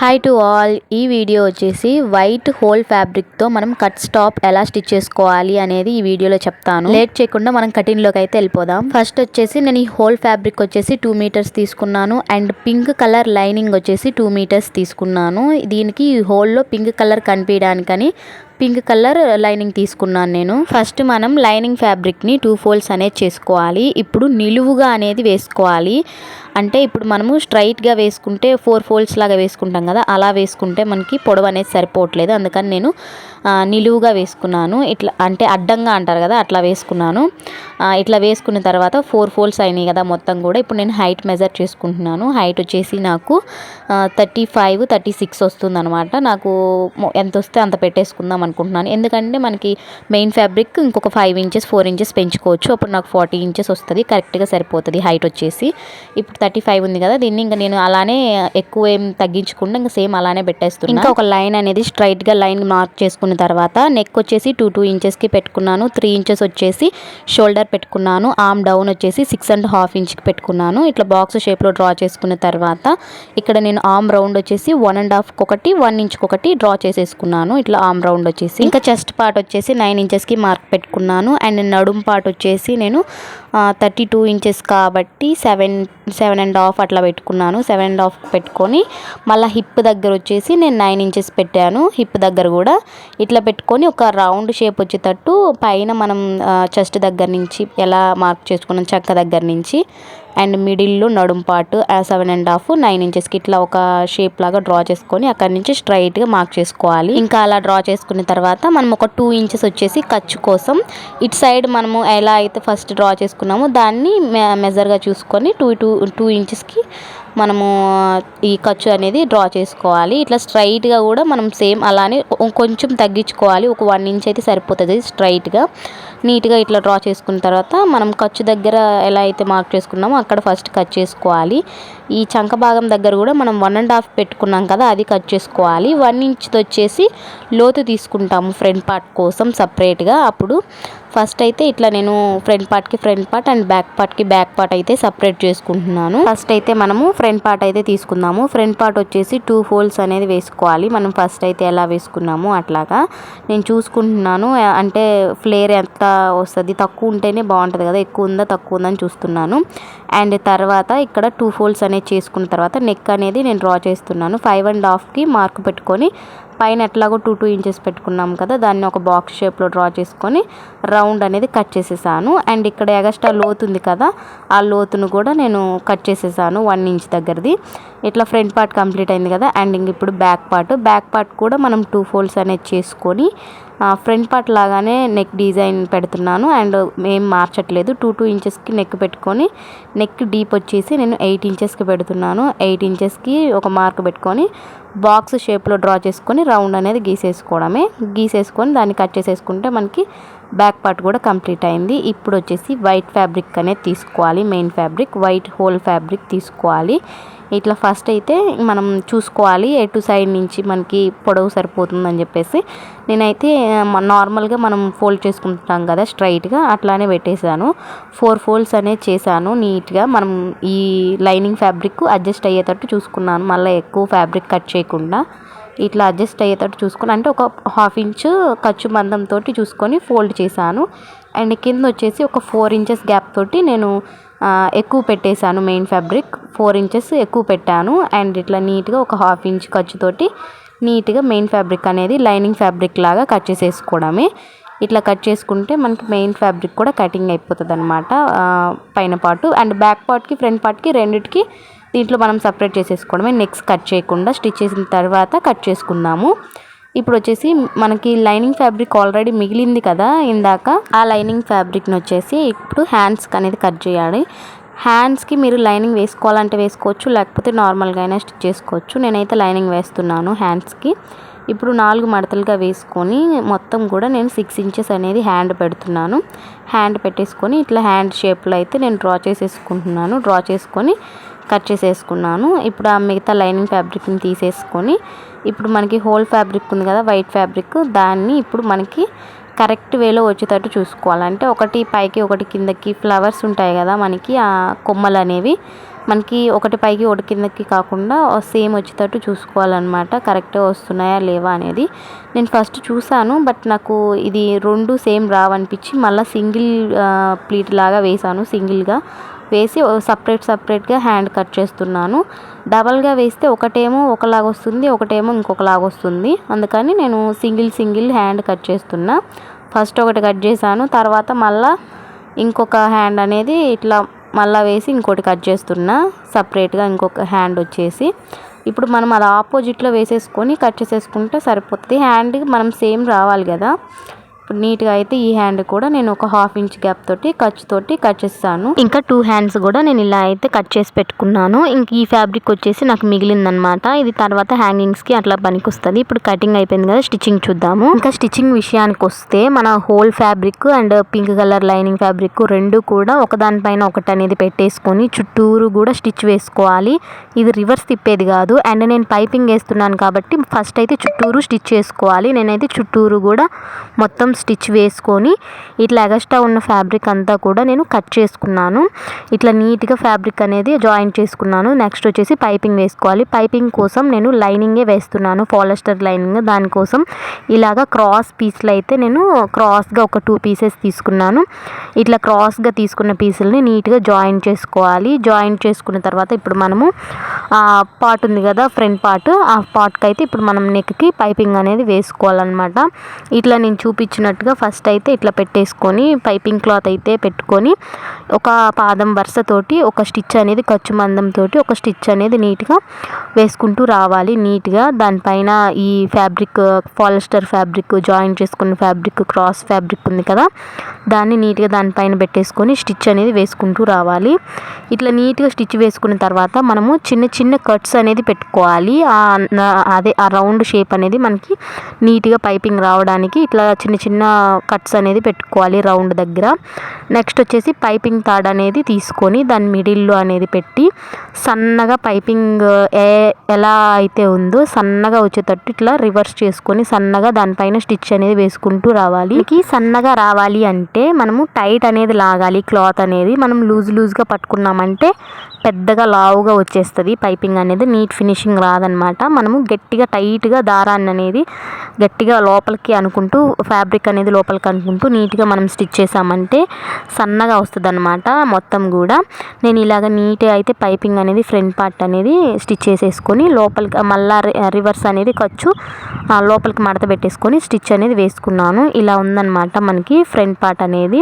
Hi to all. ఈ video వచ్చేసి white whole ఫ్యాబ్రిక్తో మనం కట్ స్టాప్ ఎలా స్టిచ్ చేసుకోవాలి అనేది ఈ వీడియోలో చెప్తాను. లేట్ చేయకుండా మనం కటింగ్లోకి అయితే వెళ్ళిపోదాం. ఫస్ట్ వచ్చేసి నేను ఈ హోల్ ఫ్యాబ్రిక్ వచ్చేసి 2 మీటర్స్ తీసుకున్నాను అండ్ పింక్ కలర్ లైనింగ్ వచ్చేసి 2 మీటర్స్ తీసుకున్నాను. దీనికి ఈ హోల్లో పింక్ కలర్ కనిపించడానికని పింక్ కలర్ లైనింగ్ తీసుకున్నాను నేను. ఫస్ట్ మనం లైనింగ్ ఫ్యాబ్రిక్ని 2 ఫోల్డ్స్ అనేది చేసుకోవాలి. ఇప్పుడు నిలువుగా అనేది వేసుకోవాలి. అంటే ఇప్పుడు మనము స్ట్రైట్గా వేసుకుంటే 4 ఫోల్డ్స్ లాగా వేసుకుంటాం కదా, అలా వేసుకుంటే మనకి పొడవు అనేది సరిపోవట్లేదు. అందుకని నేను నిలువుగా వేసుకున్నాను. ఇట్లా అంటే అడ్డంగా అంటారు కదా, అట్లా వేసుకున్నాను. ఇట్లా వేసుకున్న తర్వాత 4 ఫోల్డ్స్ అయినాయి కదా మొత్తం కూడా. ఇప్పుడు నేను హైట్ మెజర్ చేసుకుంటున్నాను. హైట్ వచ్చేసి నాకు 35, 36 వస్తుంది అనమాట. నాకు ఎంత వస్తే అంత పెట్టేసుకుందాం అనుకుంటున్నాను. ఎందుకంటే మనకి మెయిన్ ఫ్యాబ్రిక్ ఇంకొక 5 ఇంచెస్ 4 ఇంచెస్ పెంచుకోవచ్చు. అప్పుడు నాకు 40 ఇంచెస్ వస్తుంది, కరెక్ట్గా సరిపోతుంది హైట్ వచ్చేసి. ఇప్పుడు 35 ఉంది కదా, దీన్ని ఇంకా నేను అలానే ఎక్కువ ఏం తగ్గించకుండా ఇంకా సేమ్ అలానే పెట్టేస్తున్నాను. ఇంకా ఒక లైన్ అనేది స్ట్రైట్గా లైన్ మార్క్ చేసుకున్న తర్వాత నెక్ వచ్చేసి 2 ఇంచెస్కి పెట్టుకున్నాను. 3 ఇంచెస్ వచ్చేసి షోల్డర్ పెట్టుకున్నాను. ఆర్మ్ డౌన్ వచ్చేసి 6.5 ఇంచ్కి పెట్టుకున్నాను. ఇట్లా బాక్స్ షేప్లో డ్రా చేసుకున్న తర్వాత ఇక్కడ నేను ఆర్మ్ రౌండ్ వచ్చేసి 1.5 ఒకటి 1 ఇంచ్కి ఒకటి డ్రా చేసేసుకున్నాను. ఇట్లా ఆర్మ్ రౌండ్ వచ్చేసి ఇంకా చెస్ట్ పార్ట్ వచ్చేసి 9 ఇంచెస్కి మార్క్ పెట్టుకున్నాను. అండ్ నడుం పార్ట్ వచ్చేసి నేను 32 ఇంచెస్ కాబట్టి 7.5 అట్లా పెట్టుకున్నాను. 7.5 పెట్టుకొని మళ్ళీ హిప్ దగ్గర వచ్చేసి నేను 9 ఇంచెస్ పెట్టాను. హిప్ దగ్గర కూడా ఇట్లా పెట్టుకొని ఒక రౌండ్ షేప్ వచ్చేటట్టు పైన మనం చెస్ట్ దగ్గర నుంచి ఎలా మార్క్ చేసుకున్నాం చక్క దగ్గర నుంచి అండ్ మిడిల్లో నడుం పార్ట్ 7.5 9 ఇంచెస్కి ఇట్లా ఒక షేప్ లాగా డ్రా చేసుకొని అక్కడి నుంచి స్ట్రైట్గా మార్క్ చేసుకోవాలి. ఇంకా అలా డ్రా చేసుకున్న తర్వాత మనం ఒక 2 ఇంచెస్ వచ్చేసి ఖర్చు కోసం ఇటు సైడ్ మనము ఎలా అయితే ఫస్ట్ డ్రా చేసుకున్నామో దాన్ని మెజర్గా చూసుకొని 2 ఇంచెస్కి మనము ఈ ఖర్చు అనేది డ్రా చేసుకోవాలి. ఇట్లా స్ట్రైట్గా కూడా మనం సేమ్ అలానే కొంచెం తగ్గించుకోవాలి. ఒక 1 ఇంచ్ అయితే సరిపోతుంది స్ట్రైట్గా నీట్గా ఇట్లా డ్రా చేసుకున్న తర్వాత మనం ఖర్చు దగ్గర ఎలా అయితే మార్క్ చేసుకున్నామో అక్కడ ఫస్ట్ కట్ చేసుకోవాలి. ఈ చంక భాగం దగ్గర కూడా మనం 1.5 పెట్టుకున్నాం కదా, అది కట్ చేసుకోవాలి. 1 ఇంచ్ వచ్చేసి లోతు తీసుకుంటాము ఫ్రంట్ పార్ట్ కోసం సపరేట్గా. అప్పుడు ఫస్ట్ అయితే ఇట్లా నేను ఫ్రంట్ పార్ట్కి ఫ్రంట్ పార్ట్ అండ్ బ్యాక్ పార్ట్కి బ్యాక్ పార్ట్ అయితే సపరేట్ చేసుకుంటున్నాను. ఫస్ట్ అయితే మనము ఫ్రంట్ పార్ట్ అయితే తీసుకుందాము. ఫ్రంట్ పార్ట్ వచ్చేసి 2 ఫోల్డ్స్ అనేది వేసుకోవాలి. మనం ఫస్ట్ అయితే ఎలా వేసుకున్నాము అట్లాగా నేను చూసుకుంటున్నాను. అంటే ఫ్లేర్ ఎంత వస్తుంది, తక్కువ ఉంటేనే బాగుంటుంది కదా, ఎక్కువ ఉందా తక్కువ ఉందని చూస్తున్నాను. అండ్ తర్వాత ఇక్కడ 2 ఫోల్డ్స్ అనేది చేసుకున్న తర్వాత నెక్ అనేది నేను డ్రా చేస్తున్నాను. 5.5కి మార్క్ పెట్టుకొని పైన ఎట్లాగో 2 ఇంచెస్ పెట్టుకున్నాం కదా, దాన్ని ఒక బాక్స్ షేప్లో డ్రా చేసుకొని రౌండ్ అనేది కట్ చేసేసాను. అండ్ ఇక్కడ ఎగస్ట్రా లోతు ఉంది కదా, ఆ లోతును కూడా నేను కట్ చేసేసాను 1 ఇంచ్ దగ్గరది. ఇట్లా ఫ్రంట్ పార్ట్ కంప్లీట్ అయింది కదా. అండ్ ఇంక ఇప్పుడు బ్యాక్ పార్ట్ కూడా మనం 2 ఫోల్డ్స్ అనేది చేసుకొని ఫ్రంట్ పార్ట్ లాగానే నెక్ డిజైన్ పెడుతున్నాను. అండ్ ఏం మార్చట్లేదు. 2 ఇంచెస్కి నెక్ పెట్టుకొని నెక్ డీప్ వచ్చేసి నేను 8 ఇంచెస్కి పెడుతున్నాను. 8 ఇంచెస్కి ఒక మార్క్ పెట్టుకొని బాక్స్ షేప్లో డ్రా చేసుకొని రౌండ్ అనేది గీసేసుకొని దాన్ని కట్ చేసేసుకుంటే మనకి బ్యాక్ పార్ట్ కూడా కంప్లీట్ అయింది. ఇప్పుడు వచ్చేసి వైట్ ఫ్యాబ్రిక్ అనేది తీసుకోవాలి. Main fabric white whole fabric తీసుకోవాలి. ఇట్లా ఫస్ట్ అయితే మనం చూసుకోవాలి ఎటు సైడ్ నుంచి మనకి పొడవు సరిపోతుందని చెప్పేసి నేనైతే నార్మల్గా మనం ఫోల్డ్ చేసుకుంటాం కదా స్ట్రైట్గా అట్లానే పెట్టేశాను. 4 ఫోల్డ్స్ అనేది చేశాను నీట్గా. మనం ఈ లైనింగ్ ఫ్యాబ్రిక్ అడ్జస్ట్ అయ్యేటట్టు చూసుకున్నాను. మళ్ళీ ఎక్కువ ఫ్యాబ్రిక్ కట్ చేయకుండా ఇట్లా అడ్జస్ట్ అయ్యేటట్టు చూసుకొని అంటే ఒక 1/2 ఇంచు ఖర్చు మందంతో చూసుకొని ఫోల్డ్ చేశాను. అండ్ కింద వచ్చేసి ఒక 4 ఇంచెస్ గ్యాప్ తోటి నేను ఎక్కువ పెట్టేశాను. మెయిన్ ఫ్యాబ్రిక్ 4 ఇంచెస్ ఎక్కువ పెట్టాను. అండ్ ఇట్లా నీట్గా ఒక 1/2 ఇంచ్ ఖర్చుతోటి నీట్గా మెయిన్ ఫ్యాబ్రిక్ అనేది లైనింగ్ ఫ్యాబ్రిక్ లాగా కట్ చేసేసుకోవడమే. ఇట్లా కట్ చేసుకుంటే మనకి మెయిన్ ఫ్యాబ్రిక్ కూడా కటింగ్ అయిపోతుంది అనమాట. పైన పార్ట్ అండ్ బ్యాక్ పార్ట్కి ఫ్రంట్ పార్ట్కి రెండిటికి దీంట్లో మనం సపరేట్ చేసేసుకోవడమే. నెక్స్ట్ కట్ చేయకుండా స్టిచ్ చేసిన తర్వాత కట్ చేసుకుందాము. ఇప్పుడు వచ్చేసి మనకి లైనింగ్ ఫ్యాబ్రిక్ ఆల్రెడీ మిగిలింది కదా ఇందాక, ఆ లైనింగ్ ఫ్యాబ్రిక్ని వచ్చేసి ఇప్పుడు హ్యాండ్స్కి అనేది కట్ చేయాలి. హ్యాండ్స్కి మీరు లైనింగ్ వేసుకోవాలంటే వేసుకోవచ్చు, లేకపోతే నార్మల్గా అయినా స్టిచ్ చేసుకోవచ్చు. నేనైతే లైనింగ్ వేస్తున్నాను హ్యాండ్స్కి. ఇప్పుడు 4 మడతలుగా వేసుకొని మొత్తం కూడా నేను 6 ఇంచెస్ అనేది హ్యాండ్ పెడుతున్నాను. హ్యాండ్ పెట్టేసుకొని ఇట్లా హ్యాండ్ షేప్లో అయితే నేను డ్రా చేసుకొని కట్ చేసేసుకున్నాను. ఇప్పుడు ఆ మిగతా లైనింగ్ ఫ్యాబ్రిక్ని తీసేసుకొని ఇప్పుడు మనకి హోల్ ఫ్యాబ్రిక్ ఉంది కదా వైట్ ఫ్యాబ్రిక్, దాన్ని ఇప్పుడు మనకి కరెక్ట్ వేలో వచ్చేటట్టు చూసుకోవాలంటే ఒకటి పైకి ఒకటి కిందకి ఫ్లవర్స్ ఉంటాయి కదా మనకి ఆ కొమ్మలు అనేవి మనకి ఒకటి పైకి ఒకటి కిందకి కాకుండా సేమ్ వచ్చేటట్టు చూసుకోవాలన్నమాట. కరెక్ట్గా వస్తున్నాయా లేవా అనేది. నేను ఫస్ట్ చూసాను, బట్ నాకు ఇది 2 సేమ్ రావనిపించి మళ్ళీ సింగిల్ ప్లీట్ లాగా వేసాను. సింగిల్గా వేసి సపరేట్గా హ్యాండ్ కట్ చేస్తున్నాను. డబల్గా వేస్తే ఒకటేమో ఒకలాగా వస్తుంది, ఒకటేమో ఇంకొకలాగా వస్తుంది. అందుకని నేను సింగిల్ హ్యాండ్ కట్ చేస్తున్నా. ఫస్ట్ ఒకటి కట్ చేశాను, తర్వాత మళ్ళీ ఇంకొక హ్యాండ్ అనేది ఇట్లా మళ్ళీ వేసి ఇంకోటి కట్ చేస్తున్నా సపరేట్గా ఇంకొక హ్యాండ్ వచ్చేసి. ఇప్పుడు మనం అది ఆపోజిట్లో వేసేసుకొని కట్ చేసేసుకుంటే సరిపోతుంది. హ్యాండ్ మనం సేమ్ రావాలి కదా. ఇప్పుడు నీట్గా అయితే ఈ హ్యాండ్ కూడా నేను ఒక 1/2 ఇంచ్ గ్యాప్ తోటి ఖర్చుతోటి కట్ చేస్తాను. ఇంకా 2 హ్యాండ్స్ కూడా నేను ఇలా అయితే కట్ చేసి పెట్టుకున్నాను. ఇంక ఈ ఫ్యాబ్రిక్ వచ్చేసి నాకు మిగిలిందనమాట. ఇది తర్వాత హ్యాంగింగ్స్కి అట్లా పనికొస్తుంది. ఇప్పుడు కటింగ్ అయిపోయింది కదా, స్టిచ్చింగ్ చూద్దాము. ఇంకా స్టిచ్చింగ్ విషయానికి వస్తే మన whole fabric and pink colour lining fabric రెండు కూడా ఒకదానిపైన ఒకటి అనేది పెట్టేసుకొని చుట్టూరు కూడా స్టిచ్ వేసుకోవాలి. ఇది రివర్స్ తిప్పేది కాదు. అండ్ నేను పైపింగ్ వేస్తున్నాను కాబట్టి ఫస్ట్ అయితే చుట్టూరు స్టిచ్ చేసుకోవాలి. నేనైతే చుట్టూరు కూడా మొత్తం స్టిచ్ వేసుకొని ఇట్లా ఎగస్ట్రా ఉన్న ఫ్యాబ్రిక్ అంతా కూడా నేను కట్ చేసుకున్నాను. ఇట్లా నీట్గా ఫ్యాబ్రిక్ అనేది జాయిన్ చేసుకున్నాను. నెక్స్ట్ వచ్చేసి పైపింగ్ వేసుకోవాలి. పైపింగ్ కోసం నేను లైనింగే వేస్తున్నాను, పాలిస్టర్ లైనింగ్. దానికోసం ఇలాగా క్రాస్ పీస్లు అయితే నేను క్రాస్గా ఒక 2 పీసెస్ తీసుకున్నాను. ఇట్లా క్రాస్గా తీసుకున్న పీసులని నీట్గా జాయిన్ చేసుకోవాలి. జాయిన్ చేసుకున్న తర్వాత ఇప్పుడు మనము పార్ట్ ఉంది కదా, ఫ్రంట్ పార్ట్, ఆ పార్ట్కి అయితే ఇప్పుడు మనం నెక్కి పైపింగ్ అనేది వేసుకోవాలన్నమాట. ఇట్లా నేను చూపించినట్టుగా ఫస్ట్ అయితే ఇట్లా పెట్టేసుకొని పైపింగ్ క్లాత్ అయితే పెట్టుకొని ఒక పాదం వరుసతోటి ఒక స్టిచ్ అనేది ఖర్చు మందంతో ఒక స్టిచ్ అనేది నీట్గా వేసుకుంటూ రావాలి. నీట్గా దానిపైన ఈ ఫ్యాబ్రిక్ పాలిస్టర్ ఫ్యాబ్రిక్ జాయిన్ చేసుకున్న ఫ్యాబ్రిక్ క్రాస్ ఫ్యాబ్రిక్ ఉంది కదా, దాన్ని నీట్గా దానిపైన పెట్టేసుకొని స్టిచ్ అనేది వేసుకుంటూ రావాలి. ఇట్లా నీట్గా స్టిచ్ వేసుకున్న తర్వాత మనము చిన్న కట్స్ అనేది పెట్టుకోవాలి. అదే ఆ రౌండ్ షేప్ అనేది మనకి నీట్గా పైపింగ్ రావడానికి ఇట్లా చిన్న కట్స్ అనేది పెట్టుకోవాలి రౌండ్ దగ్గర. నెక్స్ట్ వచ్చేసి పైపింగ్ తాడ్ అనేది తీసుకొని దాని మిడిల్లో అనేది పెట్టి సన్నగా పైపింగ్ ఎలా అయితే ఉందో సన్నగా వచ్చేటట్టు ఇట్లా రివర్స్ చేసుకొని సన్నగా దానిపైన స్టిచ్ అనేది వేసుకుంటూ రావాలి. సన్నగా రావాలి అంటే మనము టైట్ అనేది లాగాలి. క్లాత్ అనేది మనం లూజ్గా పట్టుకున్నామంటే పెద్దగా లావుగా వచ్చేస్తుంది. పైపింగ్ అనేది నీట్ ఫినిషింగ్ రాదనమాట. మనము గట్టిగా టైట్గా దారాన్ని అనేది గట్టిగా లోపలికి అనుకుంటూ ఫ్యాబ్రిక్ అనేది లోపలికి అనుకుంటూ నీట్గా మనం స్టిచ్ చేసామంటే సన్నగా వస్తుంది అనమాట మొత్తం కూడా. నేను ఇలాగ నీట్గా అయితే పైపింగ్ అనేది ఫ్రంట్ పార్ట్ అనేది స్టిచ్ చేసేసుకొని లోపలికి మళ్ళీ రివర్స్ అనేది ఖర్చు లోపలికి మడత పెట్టేసుకొని స్టిచ్ అనేది వేసుకున్నాను. ఇలా ఉందన్నమాట మనకి ఫ్రంట్ పార్ట్ అనేది.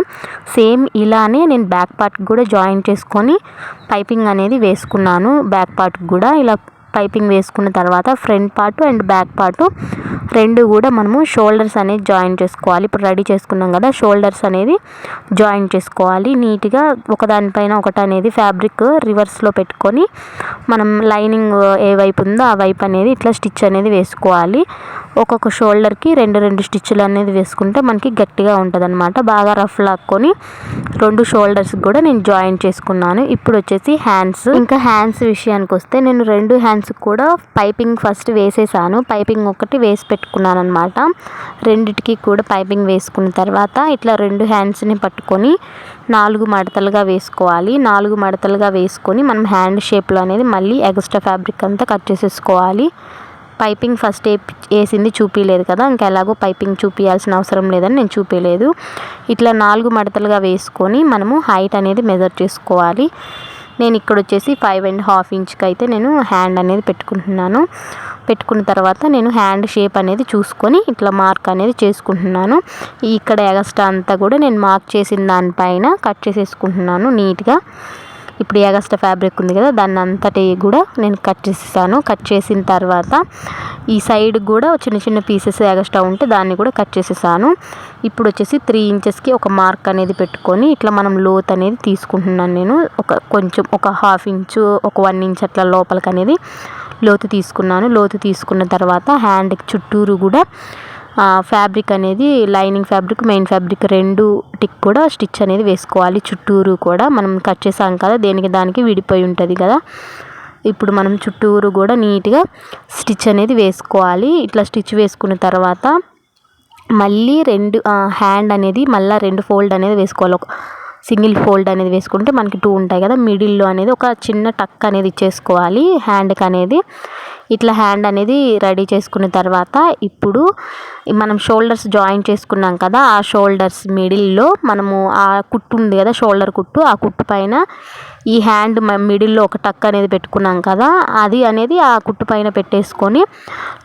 సేమ్ ఇలానే నేను బ్యాక్ పార్ట్ కూడా జాయిన్ చేసుకొని పైపింగ్ అనేది వేసుకున్నాను. బ్యాక్ పార్ట్ కూడా ఇలా పైపింగ్ వేసుకున్న తర్వాత front part and back part రెండు కూడా మనము షోల్డర్స్ అనేది జాయిన్ చేసుకోవాలి. ఇప్పుడు రెడీ చేసుకున్నాం కదా, షోల్డర్స్ అనేది జాయిన్ చేసుకోవాలి. నీట్గా ఒకదానిపైన ఒకటి అనేది ఫ్యాబ్రిక్ రివర్స్లో పెట్టుకొని మనం లైనింగ్ ఏ వైపు ఉందో ఆ వైపు అనేది ఇట్లా స్టిచ్ అనేది వేసుకోవాలి. ఒక్కొక్క షోల్డర్కి రెండు స్టిచ్లు అనేది వేసుకుంటే మనకి గట్టిగా ఉంటుంది అనమాట. బాగా రఫ్ లాక్కొని 2 షోల్డర్స్ కూడా నేను జాయిన్ చేసుకున్నాను. ఇప్పుడు వచ్చేసి హ్యాండ్స్. ఇంకా హ్యాండ్స్ విషయానికి వస్తే నేను 2 హ్యాండ్స్ కూడా పైపింగ్ ఫస్ట్ వేసేసాను. పైపింగ్ ఒకటి వేసి పెట్టుకున్నాను అనమాట. రెండిటికి కూడా పైపింగ్ వేసుకున్న తర్వాత ఇట్లా 2 హ్యాండ్స్ని పట్టుకొని 4 మడతలుగా వేసుకోవాలి. 4 మడతలుగా వేసుకొని మనం హ్యాండ్ షేప్లో అనేది మళ్ళీ ఎక్స్ట్రా ఫ్యాబ్రిక్ అంతా కట్ చేసేసుకోవాలి. పైపింగ్ ఫస్ట్ వేసింది చూపించలేదు కదా, ఇంకా ఎలాగో పైపింగ్ చూపించాల్సిన అవసరం లేదని నేను చూపించలేదు. ఇట్లా 4 మడతలుగా వేసుకొని మనము హైట్ అనేది మెజర్ చేసుకోవాలి. నేను ఇక్కడ వచ్చేసి 5.5 ఇంచ్కి అయితే నేను హ్యాండ్ అనేది పెట్టుకుంటున్నాను. పెట్టుకున్న తర్వాత నేను హ్యాండ్ షేప్ అనేది చూసుకొని ఇట్లా మార్క్ అనేది చేసుకుంటున్నాను. ఇక్కడ ఎగస్ట్రా అంతా కూడా నేను మార్క్ చేసిన దానిపైన కట్ చేసేసుకుంటున్నాను నీట్గా. ఇప్పుడు ఎగస్ట్రా ఫ్యాబ్రిక్ ఉంది కదా, దాన్ని అంతటి కూడా నేను కట్ చేసేసాను. కట్ చేసిన తర్వాత ఈ సైడ్ కూడా చిన్న పీసెస్ ఎగస్ట్రా ఉంటే దాన్ని కూడా కట్ చేసేసాను. ఇప్పుడు వచ్చేసి 3 ఇంచెస్కి ఒక మార్క్ అనేది పెట్టుకొని ఇట్లా మనం లోత్ అనేది తీసుకుంటున్నాను. నేను కొంచెం ఒక 1/2 ఇంచు ఒక 1 ఇంచ్ అట్లా లోపలికి అనేది లోతు తీసుకున్నాను. లోతు తీసుకున్న తర్వాత హ్యాండ్కి చుట్టూరు కూడా ఫ్యాబ్రిక్ అనేది లైనింగ్ ఫ్యాబ్రిక్ మెయిన్ ఫ్యాబ్రిక్ రెండుటికి కూడా స్టిచ్ అనేది వేసుకోవాలి. చుట్టూరు కూడా మనం కట్ చేసాం కదా, దేనికి దానికి విడిపోయి ఉంటుంది కదా. ఇప్పుడు మనం చుట్టూరు కూడా నీట్గా స్టిచ్ అనేది వేసుకోవాలి. ఇట్లా స్టిచ్ వేసుకున్న తర్వాత మళ్ళీ హ్యాండ్ అనేది మళ్ళీ 2 ఫోల్డ్ అనేది వేసుకోవాలి. సింగిల్ ఫోల్డ్ అనేది వేసుకుంటే మనకి 2 ఉంటాయి కదా, మిడిల్లో అనేది ఒక చిన్న టక్ అనేది ఇచ్చేసుకోవాలి హ్యాండ్కి అనేది. ఇట్లా హ్యాండ్ అనేది రెడీ చేసుకున్న తర్వాత ఇప్పుడు మనం షోల్డర్స్ జాయిన్ చేసుకున్నాం కదా, ఆ షోల్డర్స్ మిడిల్లో మనము ఆ కుట్టు ఉంది కదా షోల్డర్ కుట్టు, ఆ కుట్టు పైన ఈ హ్యాండ్ మిడిల్లో ఒక టక్ అనేది పెట్టుకున్నాం కదా, అది అనేది ఆ కుట్టు పైన పెట్టేసుకొని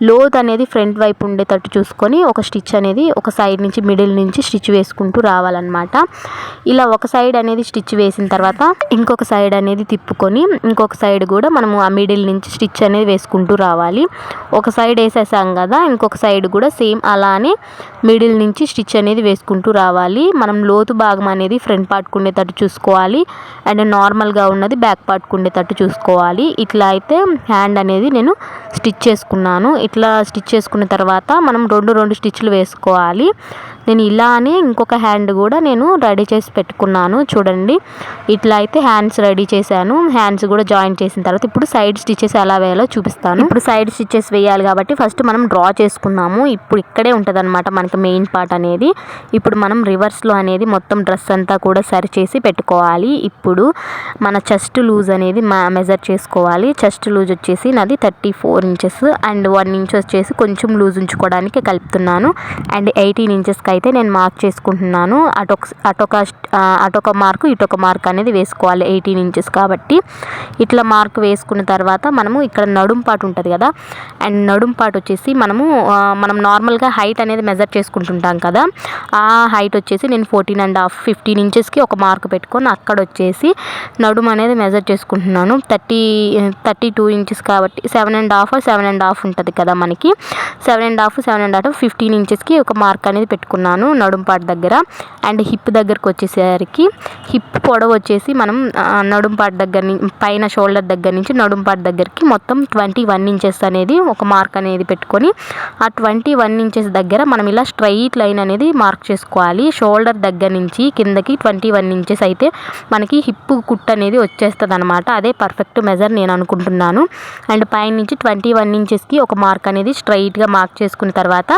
లోత్ అనేది ఫ్రంట్ వైపు ఉండేటట్టు చూసుకొని ఒక స్టిచ్ అనేది ఒక సైడ్ నుంచి మిడిల్ నుంచి స్టిచ్ వేసుకుంటూ రావాలన్నమాట. ఇలా ఒక సైడ్ అనేది స్టిచ్ వేసిన తర్వాత ఇంకొక సైడ్ అనేది తిప్పుకొని ఇంకొక సైడ్ కూడా మనము ఆ మిడిల్ నుంచి స్టిచ్ అనేది వేసుకుంటూ రావాలి. ఒక సైడ్ వేసేసాం కదా, ఇంకొక సైడ్ కూడా సేమ్ అలానే మిడిల్ నుంచి స్టిచ్ అనేది వేసుకుంటూ రావాలి. మనం లోతు భాగం అనేది ఫ్రంట్ పార్ట్కి ఉండేటట్టు చూసుకోవాలి అండ్ నార్మల్గా ఉన్నది బ్యాక్ పార్ట్కి ఉండేటట్టు చూసుకోవాలి. ఇట్లా అయితే హ్యాండ్ అనేది నేను స్టిచ్ చేసుకున్నాను. ఇట్లా స్టిచ్ చేసుకున్న తర్వాత మనం రెండు స్టిచ్లు వేసుకోవాలి. నేను ఇలానే ఇంకొక హ్యాండ్ కూడా నేను రెడీ చేసి పెట్టుకున్నాను చూడండి. ఇట్లా అయితే హ్యాండ్స్ రెడీ చేశాను. హ్యాండ్స్ కూడా జాయిన్ చేసిన తర్వాత ఇప్పుడు సైడ్ స్టిచెస్ ఎలా వేయాలో చూపిస్తాను. ఇప్పుడు సైడ్ స్టిచెస్ వేయాలి కాబట్టి ఫస్ట్ మనం డ్రా చేసుకున్నాము. ఇప్పుడు ఇక్కడే ఉంటుంది అనమాట మనకి మెయిన్ పార్ట్ అనేది. ఇప్పుడు మనం రివర్స్లో అనేది మొత్తం డ్రెస్ అంతా కూడా సరి చేసి పెట్టుకోవాలి. ఇప్పుడు మన చెస్ట్ లూజ్ అనేది మెజర్ చేసుకోవాలి. చెస్ట్ లూజ్ వచ్చేసి నాది 34 ఇంచెస్ అండ్ 1 ఇంచ్ వచ్చేసి కొంచెం లూజ్ ఉంచుకోవడానికి కలుపుతున్నాను. అండ్ 18 ఇంచెస్కి అయితే నేను మార్క్ చేసుకుంటున్నాను. అటొక మార్కు ఇటొక మార్క్ అనేది వేసుకోవాలి 18 ఇంచెస్ కాబట్టి. ఇట్లా మార్క్ వేసుకున్న తర్వాత మనము ఇక్కడ నడుం పార్ట్ ఉంటుంది కదా, అండ్ నడుం పార్ట్ వచ్చేసి మనం నార్మల్గా హైట్ అనేది మెజర్ చేసుకుంటుంటాం కదా, ఆ హైట్ వచ్చేసి నేను 14.5 15 ఇంచెస్కి ఒక మార్క్ పెట్టుకొని అక్కడ వచ్చేసి నడుము అనేది మెజర్ చేసుకుంటున్నాను. 32 ఇంచెస్ కాబట్టి 7.5 ఉంటుంది కదా మనకి, 7.5 15 ఇంచెస్కి ఒక మార్క్ అనేది పెట్టుకున్నాను నడుం పార్ట్ దగ్గర. అండ్ హిప్ దగ్గరకు వచ్చేసరికి హిప్ పొడవు వచ్చేసి మనం నడుం పార్ట్ దగ్గర పైన షోల్డర్ దగ్గర నుంచి నడుం పార్ట్ దగ్గరికి మొత్తం 21 ఇంచెస్ అనేది ఒక మార్క్ అనేది పెట్టుకొని ఆ 21 ఇంచెస్ దగ్గర మనం ఇలా స్ట్రైట్ లైన్ అనేది మార్క్ చేసుకోవాలి. షోల్డర్ దగ్గర నుంచి కిందకి 21 ఇంచెస్ అయితే మనకి హిప్ కుట్ అనేది వచ్చేస్తుంది అనమాట. అదే పర్ఫెక్ట్ మెజర్ నేను అనుకుంటున్నాను. అండ్ పైన నుంచి 21 ఇంచెస్కి ఒక మార్క్ అనేది స్ట్రైట్గా మార్క్ చేసుకున్న తర్వాత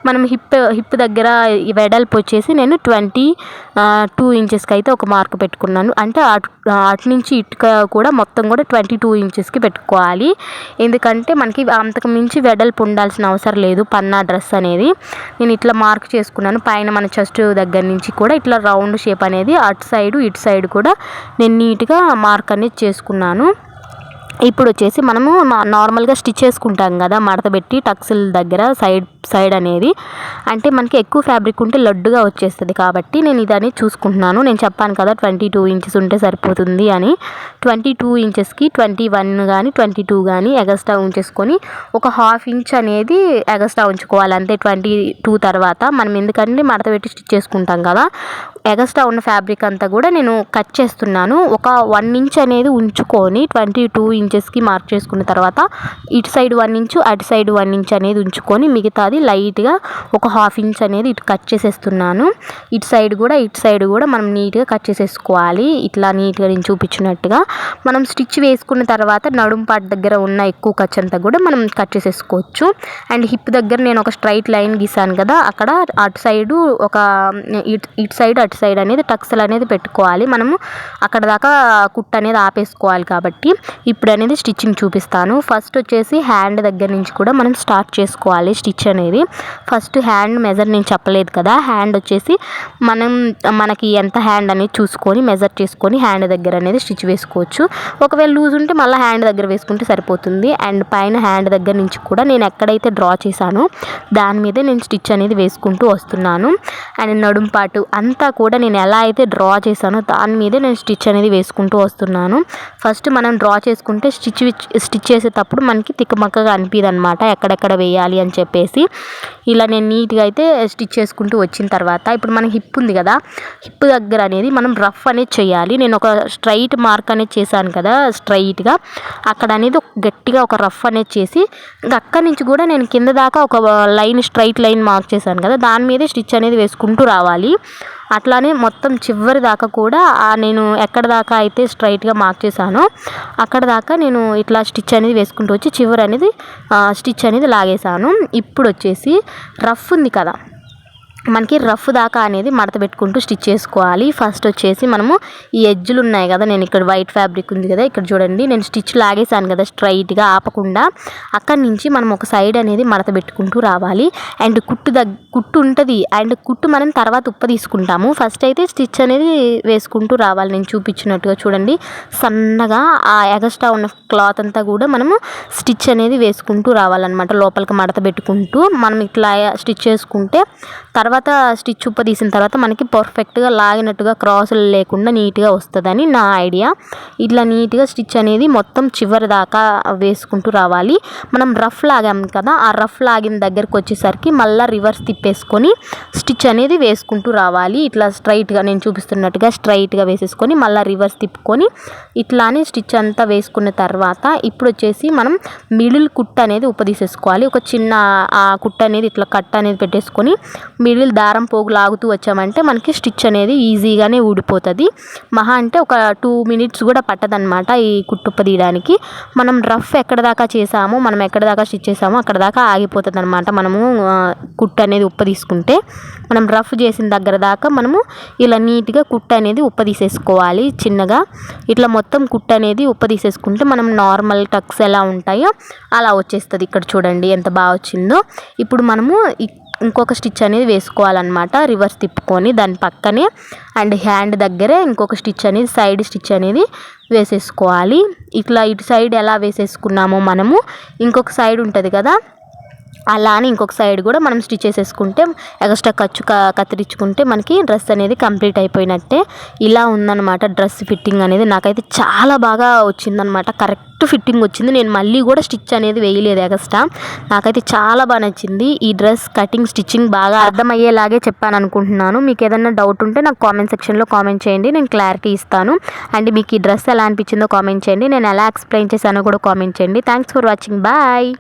మనం హిప్ దగ్గర వెడల్పు వచ్చేసి నేను 22 ఇంచెస్కి అయితే ఒక మార్క్ పెట్టుకున్నాను. అంటే అటు నుంచి ఇటుక కూడా మొత్తం కూడా 22 ఇంచెస్కి పెట్టుకోవాలి. ఎందుకంటే మనకి అంతకు మించి వెడల్పు ఉండాల్సిన అవసరం లేదు పన్నా డ్రెస్ అనేది. నేను ఇట్లా మార్క్ చేసుకున్నాను. పైన మన చెస్ట్ దగ్గర నుంచి కూడా ఇట్లా రౌండ్ షేప్ అనేది అటు సైడు ఇటు సైడ్ కూడా నేను నీట్గా మార్క్ అనేది చేసుకున్నాను. ఇప్పుడు వచ్చేసి మనము నార్మల్గా స్టిచ్ చేసుకుంటాం కదా మడత పెట్టి టక్స్ల దగ్గర సైడ్ అనేది, అంటే మనకి ఎక్కువ ఫ్యాబ్రిక్ ఉంటే లడ్డుగా వచ్చేస్తుంది కాబట్టి నేను ఇదని చూసుకుంటున్నాను. నేను చెప్పాను కదా 22 ఇంచెస్ ఉంటే సరిపోతుంది అని. 22 ఇంచెస్కి 21 కానీ 22 కానీ ఎగస్ట్రా ఉంచేసుకొని ఒక 1/2 ఇంచ్ అనేది ఎగస్ట్రా ఉంచుకోవాలి అంతే. 22 తర్వాత మనం ఎందుకంటే మడత పెట్టి స్టిచ్ చేసుకుంటాం కదా, ఎగస్ట్రా ఉన్న ఫ్యాబ్రిక్ అంతా కూడా నేను కట్ చేస్తున్నాను. ఒక 1 ఇంచ్ అనేది ఉంచుకొని 22 ఇంచెస్కి మార్క్ చేసుకున్న తర్వాత ఇటు సైడ్ 1 ఇంచు అటు సైడ్ 1 ఇంచ్ అనేది ఉంచుకొని మిగతాది లైట్గా ఒక 1/2 ఇంచ్ అనేది ఇటు కట్ చేసేస్తున్నాను. ఇటు సైడ్ కూడా మనం నీట్గా కట్ చేసేసుకోవాలి. ఇట్లా నీట్గా నేను చూపించినట్టుగా మనం స్టిచ్ వేసుకున్న తర్వాత నడుం పార్ట్ దగ్గర ఉన్న ఎక్కువ ఖర్చు అంతా కూడా మనం కట్ చేసేసుకోవచ్చు. అండ్ హిప్ దగ్గర నేను ఒక స్ట్రైట్ లైన్ గీసాను కదా, అక్కడ అటు సైడు ఒక ఇటు సైడ్ అటు సైడ్ అనేది టక్స్లు అనేది పెట్టుకోవాలి. మనము అక్కడ దాకా కుట్ అనేది ఆపేసుకోవాలి కాబట్టి ఇప్పుడు అనేది స్టిచ్చింగ్ చూపిస్తాను. ఫస్ట్ వచ్చేసి హ్యాండ్ దగ్గర నుంచి కూడా మనం స్టార్ట్ చేసుకోవాలి స్టిచ్ అనేది. ఫస్ట్ హ్యాండ్ మెజర్ నేను చెప్పలేదు కదా, హ్యాండ్ వచ్చేసి మనకి ఎంత హ్యాండ్ అనేది చూసుకొని మెజర్ చేసుకొని హ్యాండ్ దగ్గర అనేది స్టిచ్ వేసుకోవచ్చు. ఒకవేళ లూజ్ ఉంటే మళ్ళీ హ్యాండ్ దగ్గర వేసుకుంటే సరిపోతుంది. అండ్ పైన హ్యాండ్ దగ్గర నుంచి కూడా నేను ఎక్కడైతే డ్రా చేశానో దాని మీదే నేను స్టిచ్ అనేది వేసుకుంటూ వస్తున్నాను. అండ్ నడుం పాటు అంతా కూడా నేను ఎలా అయితే డ్రా చేశానో దాని మీదే నేను స్టిచ్ అనేది వేసుకుంటూ వస్తున్నాను. ఫస్ట్ మనం డ్రా చేసుకుంటే స్టిచ్ చేసేటప్పుడు మనకి తిక్కమక్కగా అనిపిదు అనమాట ఎక్కడెక్కడ వేయాలి అని చెప్పేసి. ఇలా నేను నీట్గా అయితే స్టిచ్ చేసుకుంటూ వచ్చిన తర్వాత ఇప్పుడు మన హిప్ ఉంది కదా, హిప్ దగ్గర అనేది మనం రఫ్ అనేది చేయాలి. నేను ఒక స్ట్రైట్ మార్క్ అనేది చేశాను కదా స్ట్రైట్గా, అక్కడ అనేది గట్టిగా ఒక రఫ్ అనేది చేసి అక్కడి నుంచి కూడా నేను కింద దాకా ఒక లైన్ స్ట్రైట్ లైన్ మార్క్ చేశాను కదా దాని మీదే స్టిచ్ అనేది వేసుకుంటూ రావాలి. అట్లానే మొత్తం చివరి దాకా కూడా నేను ఎక్కడ దాకా అయితే స్ట్రైట్గా మార్క్ చేశానో అక్కడ దాకా నేను ఇట్లా స్టిచ్ అనేది వేసుకుంటూ వచ్చి చివరి అనేది స్టిచ్ అనేది లాగేశాను. ఇప్పుడు వచ్చేసి రఫ్ ఉంది కదా, మనకి రఫ్ దాకా అనేది మడత పెట్టుకుంటూ స్టిచ్ చేసుకోవాలి. ఫస్ట్ వచ్చేసి మనము ఈ ఎడ్జ్లు ఉన్నాయి కదా, నేను ఇక్కడ వైట్ ఫ్యాబ్రిక్ ఉంది కదా, ఇక్కడ చూడండి నేను స్టిచ్ లాగేసాను కదా స్ట్రైట్గా ఆపకుండా, అక్కడి నుంచి మనం ఒక సైడ్ అనేది మడత పెట్టుకుంటూ రావాలి. అండ్ కుట్టు ఉంటుంది, అండ్ కుట్టు మనం తర్వాత ఉప్ప తీసుకుంటాము. ఫస్ట్ అయితే స్టిచ్ అనేది వేసుకుంటూ రావాలి. నేను చూపించినట్టుగా చూడండి, సన్నగా ఆ ఎగస్ట్రా ఉన్న క్లాత్ అంతా కూడా మనము స్టిచ్ అనేది వేసుకుంటూ రావాలన్నమాట. లోపలికి మడత పెట్టుకుంటూ మనం ఇట్లా స్టిచ్ చేసుకుంటే తర్వాత స్టిచ్ ఉప్ప తీసిన తర్వాత మనకి పర్ఫెక్ట్గా లాగినట్టుగా క్రాసులు లేకుండా నీట్గా వస్తుందని నా ఐడియా. ఇట్లా నీట్గా స్టిచ్ అనేది మొత్తం చివరి దాకా వేసుకుంటూ రావాలి. మనం రఫ్ లాగాం కదా, ఆ రఫ్ లాగిన దగ్గరకు వచ్చేసరికి మళ్ళీ రివర్స్ తిప్పేసుకొని స్టిచ్ అనేది వేసుకుంటూ రావాలి. ఇట్లా స్ట్రైట్గా నేను చూపిస్తున్నట్టుగా స్ట్రైట్గా వేసేసుకొని మళ్ళీ రివర్స్ తిప్పుకొని ఇట్లానే స్టిచ్ అంతా వేసుకున్న తర్వాత ఇప్పుడు వచ్చేసి మనం మిడిల్ కుట్ అనేది ఉపదీసేసుకోవాలి. ఒక చిన్న ఆ కుట్ అనేది ఇట్లా కట్ అనేది పెట్టేసుకొని మిడిల్ దారం పోగు లాగుతూ వచ్చామంటే మనకి స్టిచ్ అనేది ఈజీగానే ఊడిపోతుంది. మహా అంటే ఒక 2 minutes కూడా పట్టదనమాట ఈ కుట్టుప్ప తీయడానికి. మనం రఫ్ ఎక్కడ దాకా చేసామో, మనం ఎక్కడ దాకా స్టిచ్ చేసామో అక్కడ దాకా ఆగిపోతుంది అనమాట. మనము కుట్టు అనేది ఉప్ప తీసుకుంటే మనం రఫ్ చేసిన దగ్గర దాకా మనము ఇలా నీట్గా కుట్టు అనేది ఉప్ప తీసేసుకోవాలి. చిన్నగా ఇట్లా మొత్తం కుట్టు అనేది ఉప్ప తీసేసుకుంటే మనం నార్మల్ టక్స్ ఎలా ఉంటాయో అలా వచ్చేస్తుంది. ఇక్కడ చూడండి ఎంత బాగా వచ్చిందో. ఇప్పుడు మనము ఇంకొక స్టిచ్ అనేది వేసుకోవాలన్నమాట. రివర్స్ తిప్పుకొని దాని పక్కనే అండ్ హ్యాండ్ దగ్గరే ఇంకొక స్టిచ్ అనేది సైడ్ స్టిచ్ అనేది వేసేసుకోవాలి. ఇట్లా ఇటు సైడ్ ఎలా వేసేసుకున్నామో మనము ఇంకొక సైడ్ ఉంటుంది కదా, అలా అని ఇంకొక సైడ్ కూడా మనం స్టిచ్ చేసేసుకుంటే ఎక్స్ట్రా కత్తిరించుకుంటే మనకి డ్రెస్ అనేది కంప్లీట్ అయిపోయినట్టే. ఇలా ఉందన్నమాట డ్రెస్ ఫిట్టింగ్ అనేది. నాకైతే చాలా బాగా వచ్చిందనమాట, కరెక్ట్ ఫిట్టింగ్ వచ్చింది. నేను మళ్ళీ కూడా స్టిచ్ అనేది వేయలేదు ఎక్స్ట్రా. నాకైతే చాలా బాగా నచ్చింది. ఈ డ్రెస్ కటింగ్ స్టిచ్చింగ్ బాగా అర్థమయ్యేలాగే చెప్పాను అనుకుంటున్నాను. మీకు ఏదైనా డౌట్ ఉంటే నాకు కామెంట్ సెక్షన్లో కామెంట్ చేయండి, నేను క్లారిటీ ఇస్తాను. అండ్ మీకు ఈ డ్రెస్ ఎలా అనిపించిందో కామెంట్ చేయండి, నేను ఎలా ఎక్స్ప్లెయిన్ చేశానో కూడా కామెంట్ చేయండి. Thanks for watching, bye.